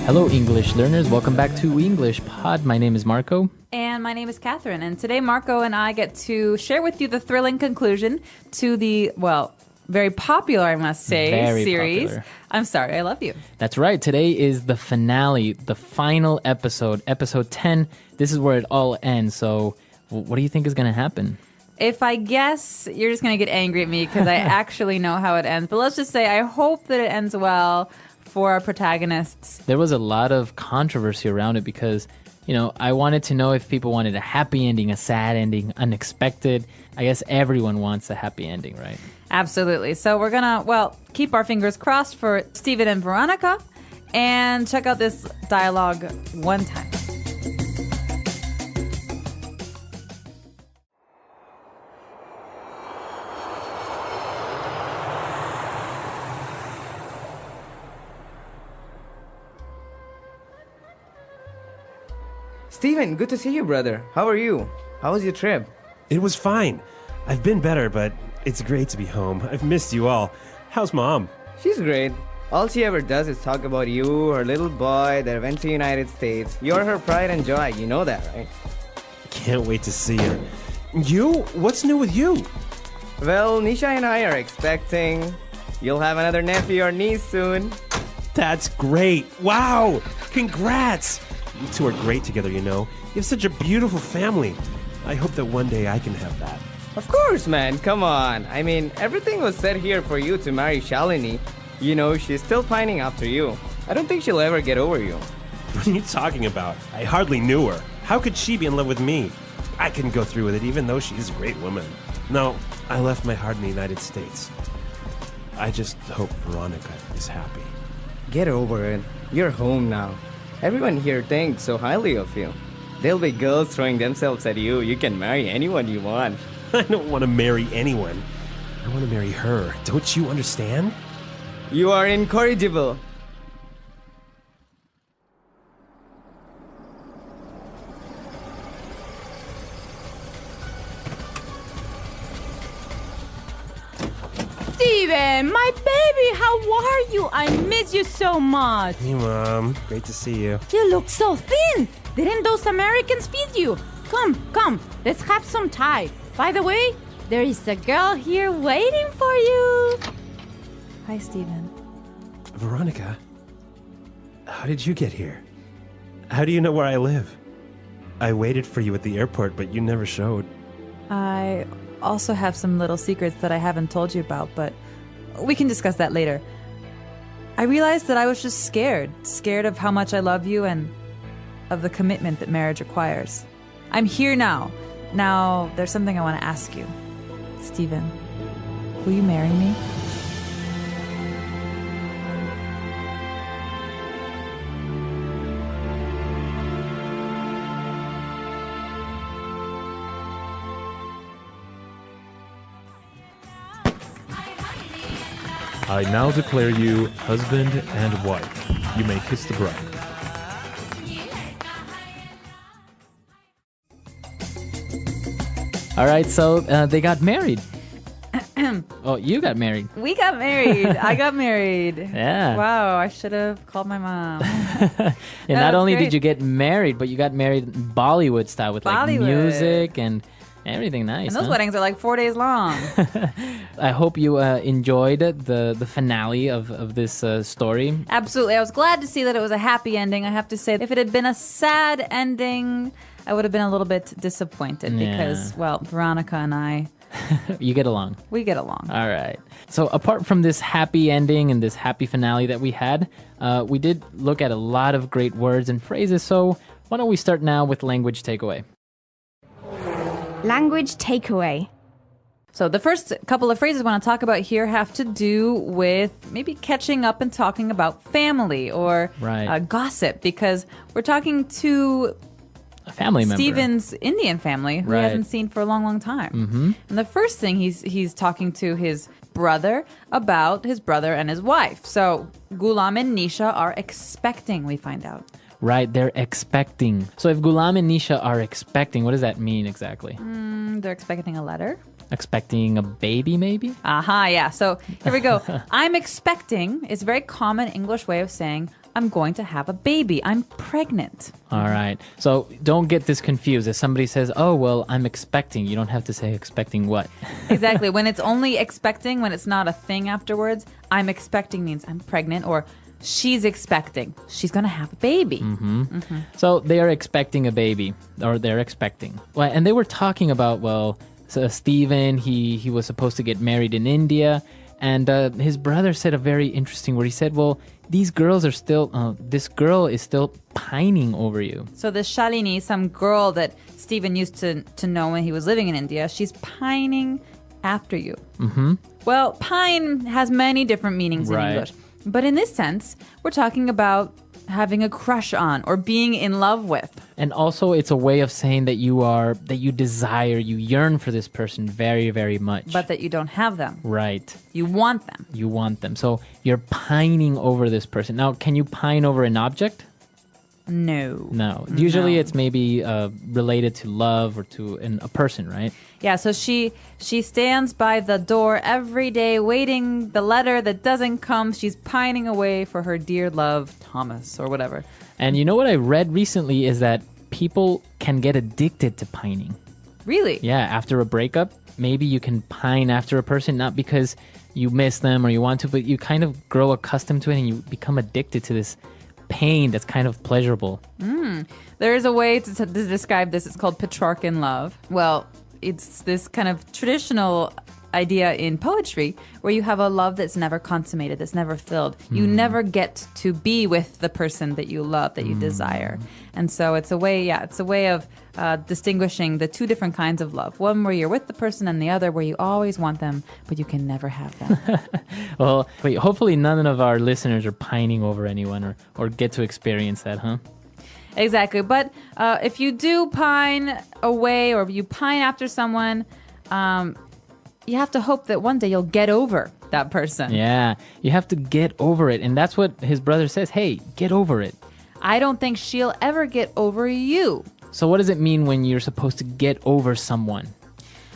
Hello, English learners. Welcome back to English Pod. My name is Marco. And my name is Catherine. And today, Marco and I get to share with you the thrilling conclusion to the, well, very popular, I must say, Very series. popular. I'm Sorry, I Love You. That's right. Today is the finale, the final episode, episode 10. This is where it all ends. So what do you think is going to happen? If I guess, you're just going to get angry at me because I actually know how it ends. But let's just say I hope that it ends well for our protagonists. There was a lot of controversy around it because, I wanted to know if people wanted a happy ending, a sad ending, unexpected. I guess everyone wants a happy ending, right? Absolutely. So we're going to, keep our fingers crossed for Steven and Veronica and check out this dialogue one time. Steven, good to see you, brother. How are you? How was your trip? It was fine. I've been better, but it's great to be home. I've missed you all. How's Mom? She's great. All she ever does is talk about you, her little boy that went to the United States. You're her pride and joy. You know that, right? Can't wait to see her. You? What's new with you? Well, Nisha and I are expecting. You'll have another nephew or niece soon. That's great. Wow! Congrats! You two are great together, You have such a beautiful family. I hope that one day I can have that. Of course, man. Come on. I mean, everything was set here for you to marry Shalini. She's still pining after you. I don't think she'll ever get over you. What are you talking about? I hardly knew her. How could she be in love with me? I couldn't go through with it, even though she's a great woman. No, I left my heart in the United States. I just hope Veronica is happy. Get over it. You're home now. Everyone here thinks so highly of you. There'll be girls throwing themselves at you. You can marry anyone you want. I don't want to marry anyone. I want to marry her. Don't you understand? You are incorrigible. Steven, my baby, how are you? I miss you so much. Hey, Mom. Great to see you. You look so thin. Didn't those Americans feed you? Come, let's have some Thai. By the way, there is a girl here waiting for you. Hi, Steven. Veronica, how did you get here? How do you know where I live? I waited for you at the airport, but you never showed. I also have some little secrets that I haven't told you about, but we can discuss that later. I realized that I was just scared of how much I love you and of the commitment that marriage requires. I'm here now. Now, there's something I want to ask you. Steven, will you marry me? I now declare you husband and wife. You may kiss the bride. All right, so they got married. Oh, you got married. We got married. I got married. Yeah. Wow, I should have called my mom. And not that's only great. did you get married, but you got married Bollywood style with like Bollywood. music and everything nice. And those huh? weddings are like 4 days long. I hope you enjoyed the finale of this story. Absolutely. I was glad to see that it was a happy ending. I have to say, if it had been a sad ending, I would have been a little bit disappointed because, Veronica and I, You get along. we get along. All right. So apart from this happy ending and this happy finale that we had, we did look at a lot of great words and phrases. So why don't we start now with language takeaway? Language takeaway. So the first couple of phrases I want to talk about here have to do with maybe catching up and talking about family or Right. gossip, because we're talking to A family member. Steven's Indian family who he Right. hasn't seen for a long, long time. Mm-hmm. And the first thing he's talking to his brother about his brother and his wife. So Gulam and Nisha are expecting, we find out. Right, they're expecting. So if Gulam and Nisha are expecting, what does that mean exactly? They're expecting a letter. Expecting a baby, maybe? Aha, yeah. So here we go. I'm expecting is a very common English way of saying I'm going to have a baby. I'm pregnant. All right. So don't get this confused. If somebody says, oh, well, I'm expecting, you don't have to say expecting what. Exactly. When it's only expecting, when it's not a thing afterwards, I'm expecting means I'm pregnant, or she's expecting. She's going to have a baby. So they are expecting a baby, or they're expecting. Well, and they were talking about, well, so Stephen, he was supposed to get married in India. And his brother said a very interesting word. He said, well, these girls are still, this girl is still pining over you. So this Shalini, some girl that Stephen used to know when he was living in India, she's pining after you. Well, pine has many different meanings in English. But in this sense, we're talking about having a crush on or being in love with. And also it's a way of saying that you desire, you yearn for this person very, very much. But that you don't have them. Right. You want them. You want them. So you're pining over this person. Now, can you pine over an object? No. No. Usually it's maybe related to love or to a person, right? Yeah, so she stands by the door every day waiting the letter that doesn't come. She's pining away for her dear love, Thomas, or whatever. And you know what I read recently is that people can get addicted to pining. Really? Yeah, after a breakup, maybe you can pine after a person, not because you miss them or you want to, but you kind of grow accustomed to it and you become addicted to this pain that's kind of pleasurable. There is a way to describe this. It's called Petrarchan love. Well, it's this kind of traditional idea in poetry where you have a love that's never consummated, that's never filled. You never get to be with the person that you love, that you desire. And so it's a way of distinguishing the two different kinds of love. One where you're with the person and the other where you always want them, but you can never have them. Well, wait, hopefully none of our listeners are pining over anyone or get to experience that, huh? Exactly. But if you do pine away or you pine after someone, you have to hope that one day you'll get over that person. Yeah, you have to get over it. And that's what his brother says. Hey, get over it. I don't think she'll ever get over you. So what does it mean when you're supposed to get over someone?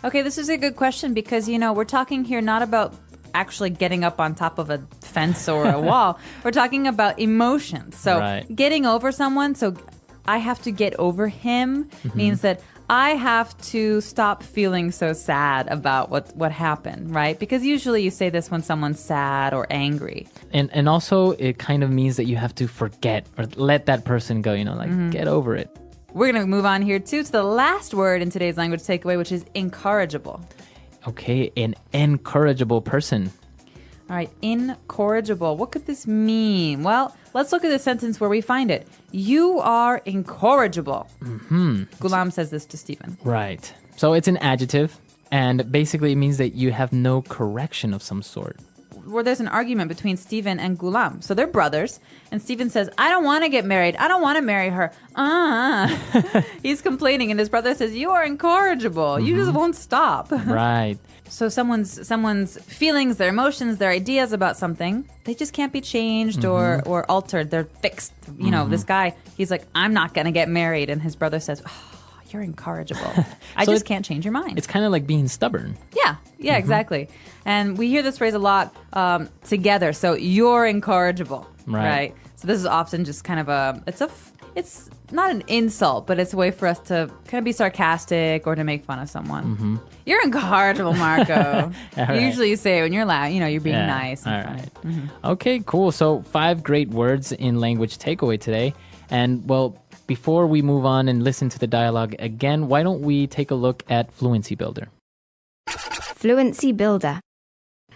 Okay, this is a good question because, we're talking here not about actually getting up on top of a fence or a wall. We're talking about emotions. So getting over someone, so I have to get over him means that I have to stop feeling so sad about what happened, right? Because usually you say this when someone's sad or angry. And also it kind of means that you have to forget or let that person go, get over it. We're going to move on here too to the last word in today's language takeaway, which is incorrigible. Okay, an incorrigible person. All right, incorrigible. What could this mean? Well, let's look at the sentence where we find it. You are incorrigible. Ghulam says this to Stephen. Right. So it's an adjective, and basically it means that you have no correction of some sort. Where there's an argument between Stephen and Ghulam. So they're brothers, and Stephen says, I don't want to get married. I don't want to marry her. He's complaining, and his brother says, you are incorrigible. You just won't stop. Right. So someone's feelings, their emotions, their ideas about something, they just can't be changed or altered. They're fixed. This guy, he's like, I'm not going to get married. And his brother says, you're incorrigible. I just can't change your mind. It's kind of like being stubborn. Yeah, exactly. And we hear this phrase a lot together. So you're incorrigible, right? So this is often just kind of it's not an insult, but it's a way for us to kind of be sarcastic or to make fun of someone. You're incorrigible, Marco. Right. Usually you say it when you're loud, you're being nice. All right. Okay, cool. So 5 great words in language takeaway today. And well, before we move on and listen to the dialogue again, why don't we take a look at Fluency Builder? Fluency Builder.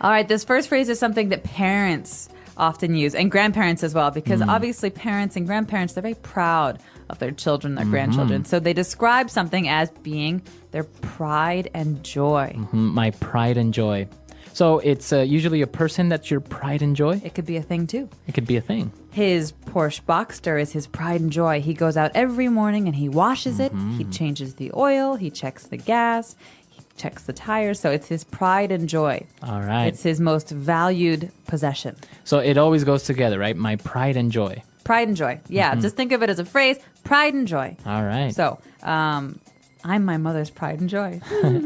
All right, this first phrase is something that parents often use, and grandparents as well, because obviously parents and grandparents, they're very proud of their children, their grandchildren. So they describe something as being their pride and joy. My pride and joy. So it's usually a person that's your pride and joy? It could be a thing too. It could be a thing. His Porsche Boxster is his pride and joy. He goes out every morning and he washes it. He changes the oil. He checks the gas. He checks the tires. So it's his pride and joy. All right. It's his most valued possession. So it always goes together, right? My pride and joy. Pride and joy. Yeah, just think of it as a phrase, pride and joy. All right. So, I'm my mother's pride and joy.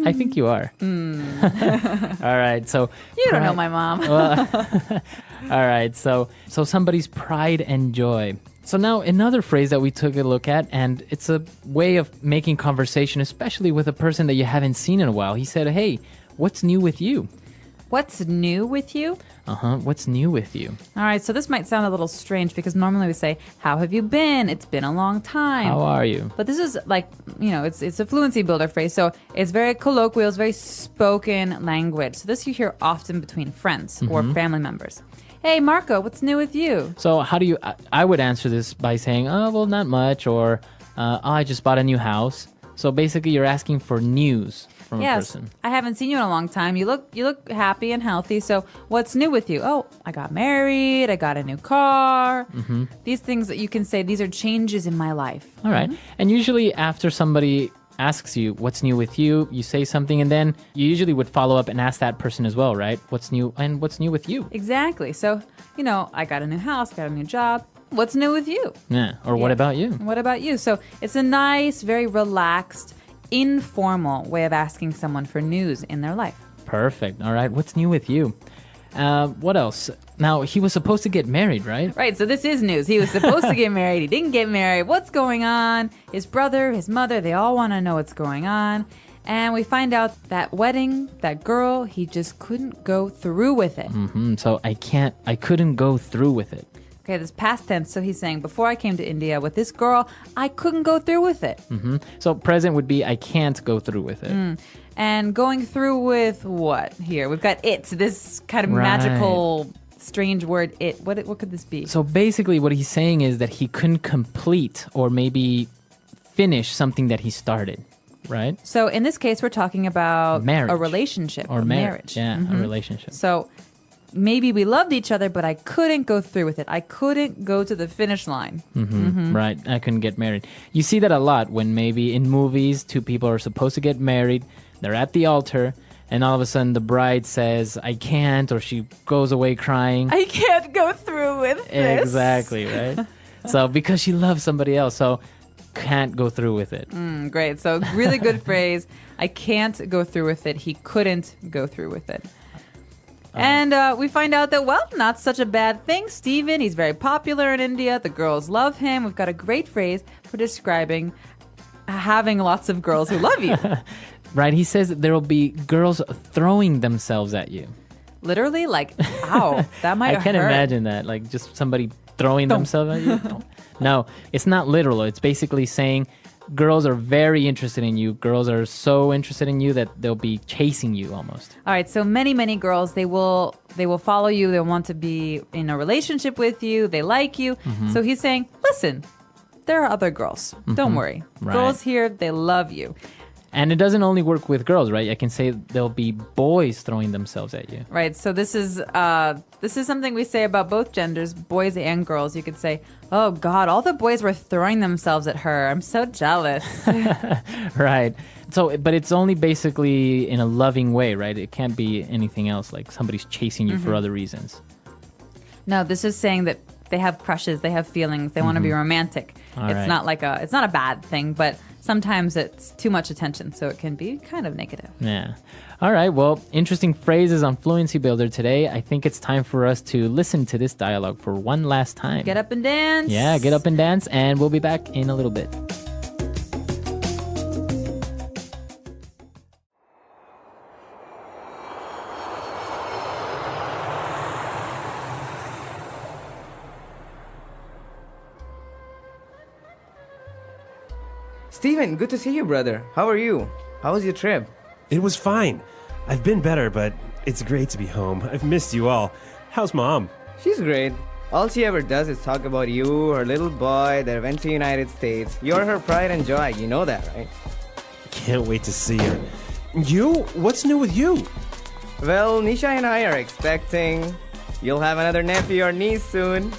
I think you are. All right. So You don't know my mom. well, All right, so somebody's pride and joy. So now another phrase that we took a look at, and it's a way of making conversation, especially with a person that you haven't seen in a while. He said, hey, what's new with you? What's new with you? What's new with you? All right, so this might sound a little strange because normally we say, how have you been? It's been a long time. How are you? But this is like, it's a fluency builder phrase. So it's very colloquial, it's very spoken language. So this you hear often between friends or family members. Hey, Marco, what's new with you? So how do you, I would answer this by saying, oh, well, not much, or I just bought a new house. So basically you're asking for news from a person. I haven't seen you in a long time. You look happy and healthy. So what's new with you? Oh, I got married. I got a new car. These things that you can say, these are changes in my life. All right. And usually after somebody asks you what's new with you, you say something, and then you usually would follow up and ask that person as well, right? What's new and what's new with you? Exactly. So, I got a new house, got a new job. What's new with you? Yeah. Or what about you? What about you? So it's a nice, very relaxed, informal way of asking someone for news in their life. Perfect. All right. What's new with you? What else? Now, he was supposed to get married, right? Right. So this is news. He was supposed to get married. He didn't get married. What's going on? His brother, his mother, they all want to know what's going on. And we find out that wedding, that girl, he just couldn't go through with it. So I couldn't go through with it. Okay, this past tense. So he's saying, before I came to India with this girl, I couldn't go through with it. So present would be I can't go through with it. And going through with what here? We've got it. This kind of magical, strange word, it. What could this be? So basically what he's saying is that he couldn't complete or maybe finish something that he started, right? So in this case, we're talking about marriage. A relationship. Or marriage. Yeah, a relationship. So maybe we loved each other, but I couldn't go through with it. I couldn't go to the finish line. Right. I couldn't get married. You see that a lot when maybe in movies, two people are supposed to get married. They're at the altar, and all of a sudden the bride says, I can't, or she goes away crying. I can't go through with this. Exactly, right? So because she loves somebody else, so can't go through with it. Great. So really good phrase. I can't go through with it. He couldn't go through with it. And we find out that, well, not such a bad thing. Stephen, he's very popular in India. The girls love him. We've got a great phrase for describing having lots of girls who love you. Right, he says that there will be girls throwing themselves at you. Literally, like, ow, that might I hurt. can't imagine that, like just somebody throwing themselves at you. No, it's not literal. It's basically saying girls are very interested in you. Girls are so interested in you that they'll be chasing you almost. All right, so many girls, they will follow you. They want to be in a relationship with you. They like you. So he's saying, listen, there are other girls. Don't worry. Right. Girls here, they love you. And it doesn't only work with girls, right? I can say there'll be boys throwing themselves at you. Right. So this is something we say about both genders, boys and girls. You could say, "Oh God, all the boys were throwing themselves at her. I'm so jealous." Right. So, but it's only basically in a loving way, right? It can't be anything else, like somebody's chasing you for other reasons. No, this is saying that they have crushes, they have feelings, they want to be romantic. It's not a bad thing, but sometimes it's too much attention, so it can be kind of negative. Yeah. All right. Well, interesting phrases on Fluency Builder today. I think it's time for us to listen to this dialogue for one last time. Get up and dance. Yeah, get up and dance, and we'll be back in a little bit. Steven, good to see you, brother. How are you? How was your trip? It was fine. I've been better, but it's great to be home. I've missed you all. How's Mom? She's great. All she ever does is talk about you, her little boy that went to United States. You're her pride and joy. You know that, right? Can't wait to see her. You? What's new with you? Well, Nisha and I are expecting. You'll have another nephew or niece soon.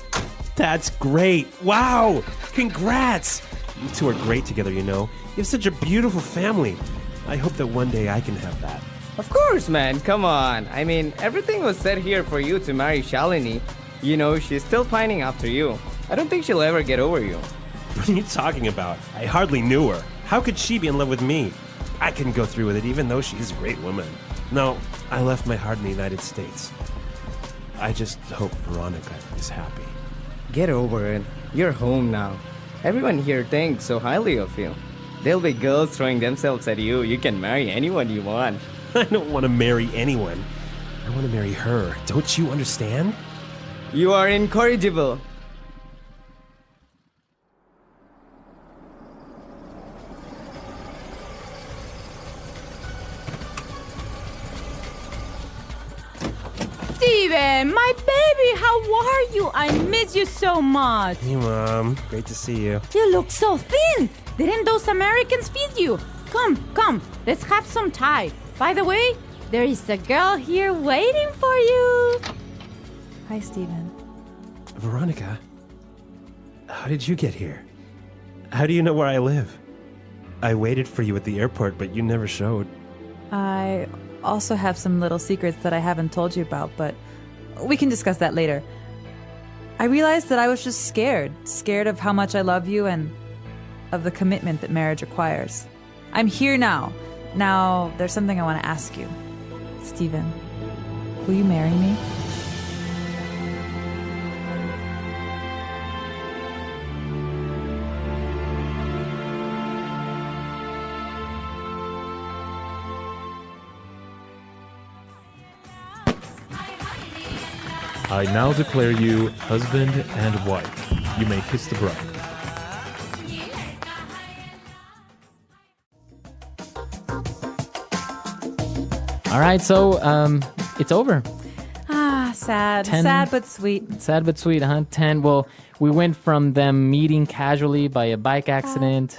That's great. Wow. Congrats. You two are great together, you know. You have such a beautiful family. I hope that one day I can have that. Of course, man. Come on. I mean, everything was set here for you to marry Shalini. You know, she's still pining after you. I don't think she'll ever get over you. What are you talking about? I hardly knew her. How could she be in love with me? I couldn't go through with it, even though she's a great woman. No, I left my heart in the United States. I just hope Veronica is happy. Get over it. You're home now. Everyone here thinks so highly of you. There'll be girls throwing themselves at you. You can marry anyone you want. I don't want to marry anyone. I want to marry her. Don't you understand? You are incorrigible. Steven, my baby, how are you? I miss you so much. Hey, Mom. Great to see you. You look so thin. Didn't those Americans feed you? Come, come, let's have some Thai. By the way, there is a girl here waiting for you. Hi, Stephen. Veronica, how did you get here? How do you know where I live? I waited for you at the airport, but you never showed. I also have some little secrets that I haven't told you about, but we can discuss that later. I realized that I was just scared of how much I love you and of the commitment that marriage requires. I'm here now. Now, there's something I want to ask you. Stephen, will you marry me? I now declare you husband and wife. You may kiss the bride. All right, so it's over. Ah, sad. 10. Sad but sweet. Sad but sweet, huh? 10. Well, we went from them meeting casually by a bike accident.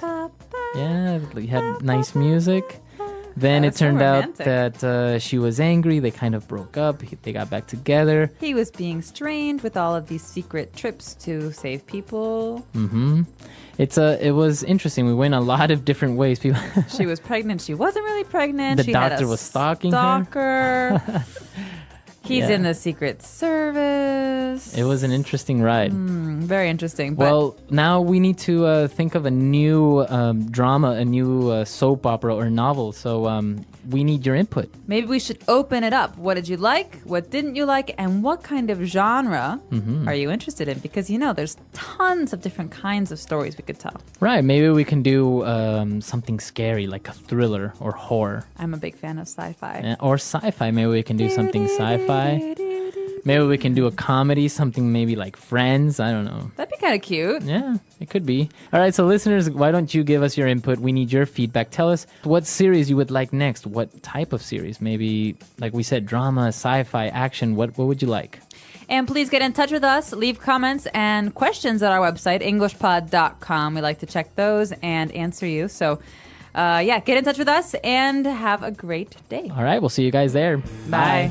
Yeah, we had nice music. Then it That's so turned out romantic. that she was angry. They kind of broke up. They got back together. He was being strained with all of these secret trips to save people. Mm-hmm. It was interesting. We went a lot of different ways. People. She was pregnant. She wasn't really pregnant. The She had doctor a was stalking her. stalker. He's Yeah. in the Secret Service. It was an interesting ride. Very interesting. But Well, now we need to think of a new drama, a new soap opera or novel. So we need your input. maybe we should open it up. What did you like? What didn't you like? And what kind of genre are you interested in? Because, there's tons of different kinds of stories we could tell. Right. Maybe we can do something scary, like a thriller or horror. I'm a big fan of sci-fi. Or sci-fi. Maybe we can do something sci-fi. Maybe we can do a comedy, something maybe like Friends. I don't know. That'd be kind of cute. Yeah, it could be. All right, so listeners, why don't you give us your input? We need your feedback. Tell us what series you would like next. What type of series? Maybe, like we said, drama, sci-fi, action. What would you like? And please get in touch with us. Leave comments and questions at our website, EnglishPod.com. We like to check those and answer you. So, get in touch with us and have a great day. All right, we'll see you guys there. Bye.